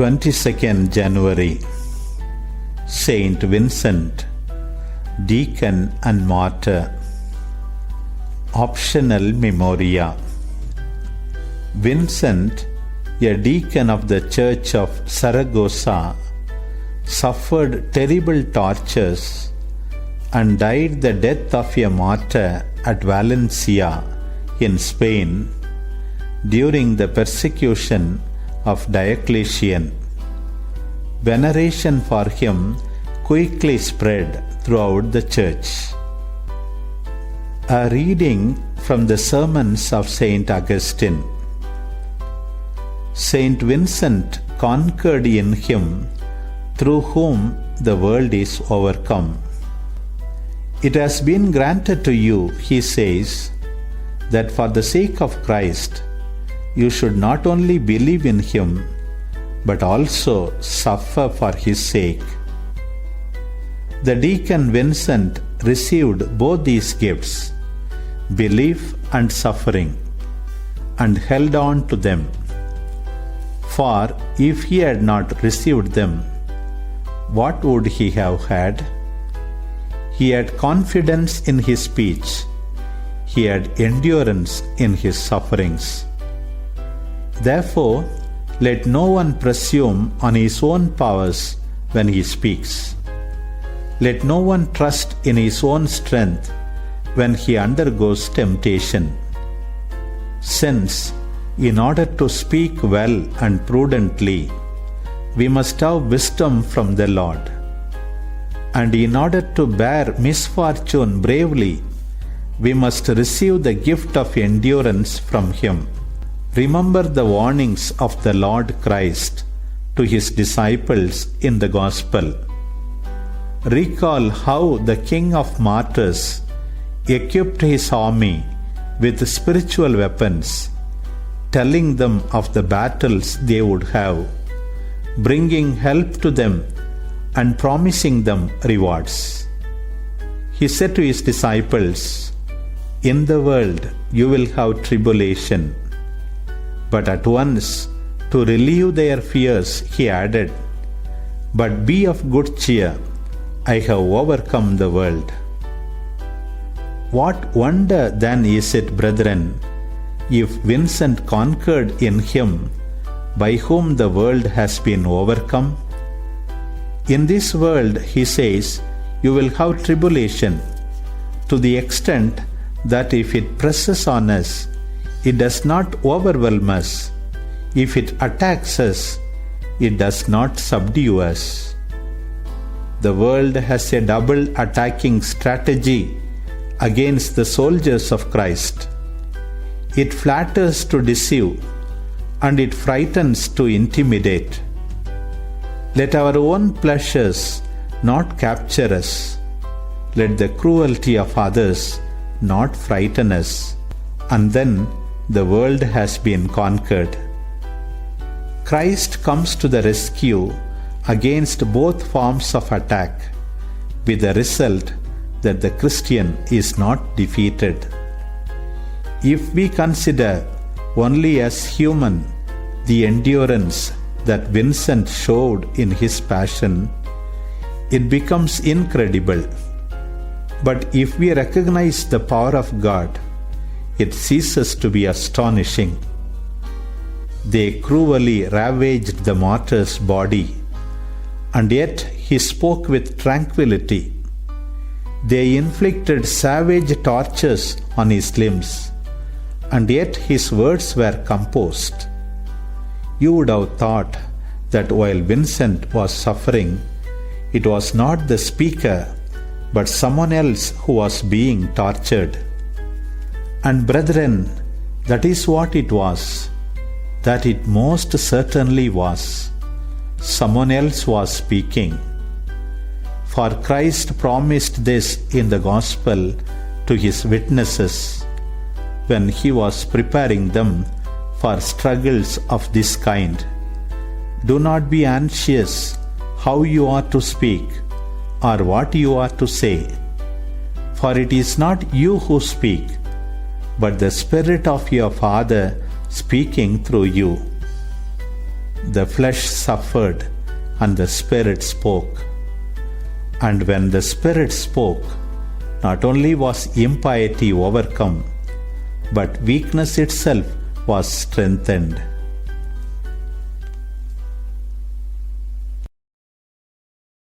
22nd January, Saint Vincent, Deacon and Martyr. Optional Memoria. Vincent, a deacon of the Church of Saragossa, suffered terrible tortures and died the death of a martyr at Valencia in Spain during the persecution of Diocletian. Veneration for him quickly spread throughout the church. A reading from the sermons of Saint Augustine. Saint Vincent conquered in him, through whom the world is overcome. It has been granted to you, he says, that for the sake of Christ, you should not only believe in him, but also suffer for his sake. The deacon Vincent received both these gifts, belief and suffering, and held on to them. For if he had not received them, what would he have had? He had confidence in his speech. He had endurance in his sufferings. Therefore, let no one presume on his own powers when he speaks. Let no one trust in his own strength when he undergoes temptation. Since, in order to speak well and prudently, we must have wisdom from the Lord. And in order to bear misfortune bravely, we must receive the gift of endurance from him. Remember the warnings of the Lord Christ to his disciples in the Gospel. Recall how the King of Martyrs equipped his army with spiritual weapons, telling them of the battles they would have, bringing help to them and promising them rewards. He said to his disciples, "In the world you will have tribulation." But at once, to relieve their fears, he added, "But be of good cheer, I have overcome the world." What wonder then is it, brethren, if Vincent conquered in him, by whom the world has been overcome? In this world, he says, you will have tribulation, to the extent that if it presses on us, it does not overwhelm us. If it attacks us, it does not subdue us. The world has a double attacking strategy against the soldiers of Christ. It flatters to deceive, and it frightens to intimidate. Let our own pleasures not capture us. Let the cruelty of others not frighten us. And then the world has been conquered. Christ comes to the rescue against both forms of attack, with the result that the Christian is not defeated. If we consider only as human the endurance that Vincent showed in his passion, it becomes incredible. But if we recognize the power of God, it ceases to be astonishing. They cruelly ravaged the martyr's body, and yet he spoke with tranquility. They inflicted savage tortures on his limbs, and yet his words were composed. You would have thought that while Vincent was suffering, it was not the speaker, but someone else who was being tortured. And brethren, that is what it was, that it most certainly was. Someone else was speaking. For Christ promised this in the Gospel to his witnesses when he was preparing them for struggles of this kind. Do not be anxious how you are to speak or what you are to say, for it is not you who speak, but the Spirit of your Father speaking through you. the flesh suffered and the Spirit spoke. And when the Spirit spoke, not only was impiety overcome, but weakness itself was strengthened.